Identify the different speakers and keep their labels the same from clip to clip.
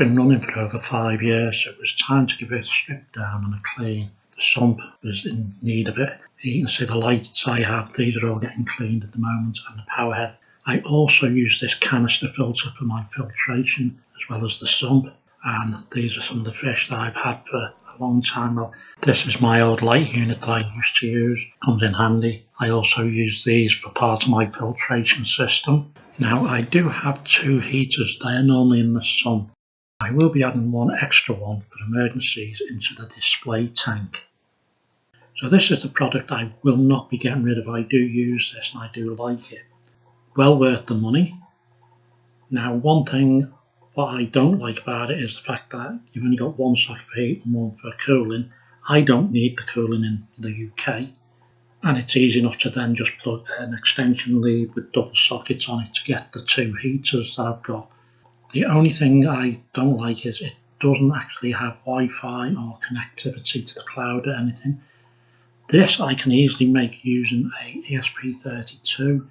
Speaker 1: been running for over 5 years, so it was time to give it a strip down and a clean. The sump was in need of it. You can see the lights I have, these are all getting cleaned at the moment, and the power head. I also use this canister filter for my filtration as well as the sump, and these are some of the fish that I've had for a long time. Well, this is my old light unit that I used to use, comes in handy. I also use these for part of my filtration system. Now I do have 2 heaters, they are normally in the sun. I will be adding one extra one for emergencies into the display tank. So this is the product I will not be getting rid of. I do use this and I do like it. Well worth the money. Now one thing what I don't like about it is the fact that you've only got one socket for heat and one for cooling. I don't need the cooling in the UK, and it's easy enough to then just plug an extension lead with double sockets on it to get the 2 heaters that I've got. The only thing I don't like is it doesn't actually have Wi-Fi or connectivity to the cloud or anything. This I can easily make using a ESP32,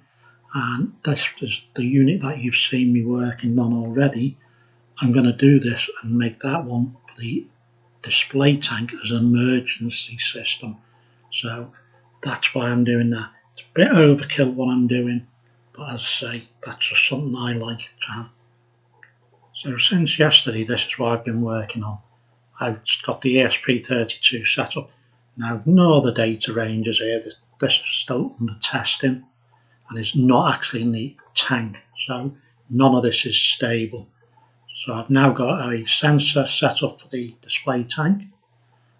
Speaker 1: and this is the unit that you've seen me working on already. I'm going to do this and make that one for the display tank as an emergency system. So that's why I'm doing that. It's a bit overkill what I'm doing, but as I say, that's just something I like to have. So since yesterday, this is what I've been working on. I've got the ESP32 set up. Now ignore the data ranges here, this is still under testing and it's not actually in the tank, so none of this is stable. So I've now got a sensor set up for the display tank,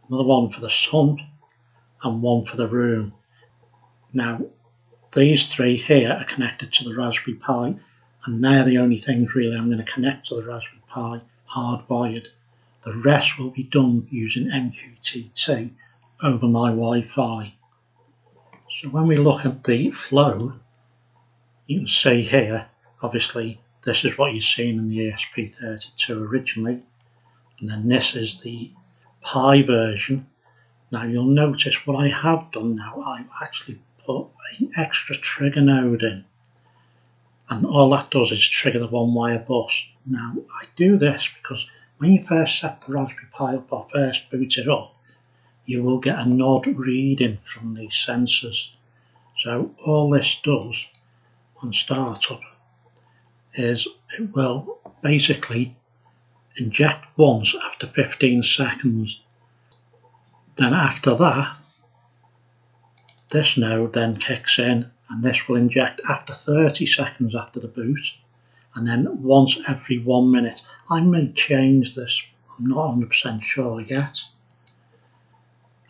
Speaker 1: another one for the sump and one for the room. Now these 3 here are connected to the Raspberry Pi, and they're the only things really I'm going to connect to the Raspberry Pi hardwired. The rest will be done using MQTT over my Wi-Fi. So when we look at the flow, you can see here, obviously this is what you've seen in the ESP32 originally, and then this is the Pi version. Now you'll notice what I have done now, I've actually put an extra trigger node in, and all that does is trigger the 1-wire bus. Now I do this because when you first set the Raspberry Pi up or first boot it up, you will get a nod reading from these sensors. So all this does on startup is it will basically inject once after 15 seconds. Then after that, this node then kicks in and this will inject after 30 seconds after the boot, and then once every 1 minute. I may change this, I'm not 100% sure yet.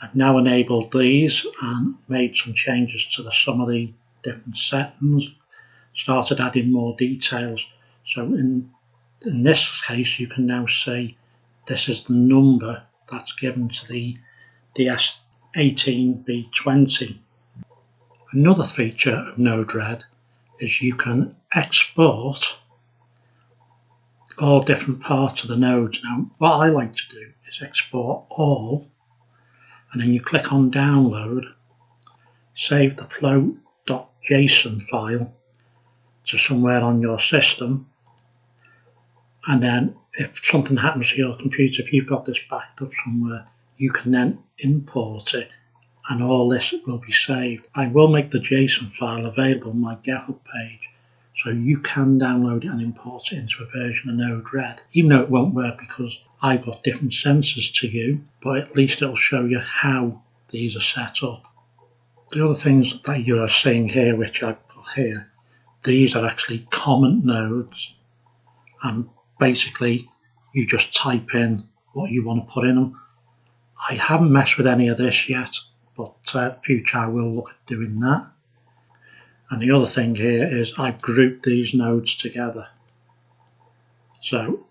Speaker 1: I've now enabled these and made some changes to some of the different settings, started adding more details. So in this case you can now see this is the number that's given to the DS18B20. Another feature of Node-RED is you can export all different parts of the nodes. Now what I like to do is export all, and then you click on download, save the flow.json file to somewhere on your system, and then if something happens to your computer, if you've got this backed up somewhere, you can then import it and all this will be saved. I will make the JSON file available on my Github page, so you can download it and import it into a version of Node-RED, even though it won't work because I've got different sensors to you, but at least it'll show you how these are set up. The other things that you are seeing here, which I've put here, these are actually comment nodes, and basically you just type in what you want to put in them. I haven't messed with any of this yet, but future I will look at doing that. And the other thing here is I've grouped these nodes together, so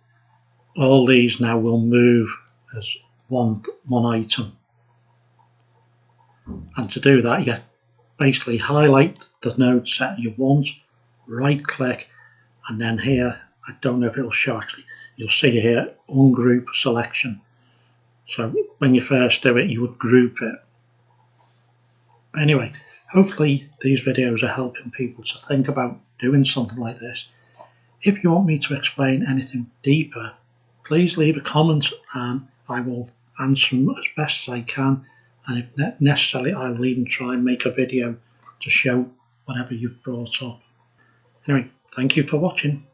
Speaker 1: all these now will move as one item. And to do that, you basically highlight the node set you want, right click, and then here, I don't know if it'll show actually, you'll see here ungroup selection. So when you first do it, you would group it. Anyway, hopefully these videos are helping people to think about doing something like this. If you want me to explain anything deeper, please leave a comment and I will answer them as best as I can, and if necessary I will even try and make a video to show whatever you've brought up. Anyway, thank you for watching.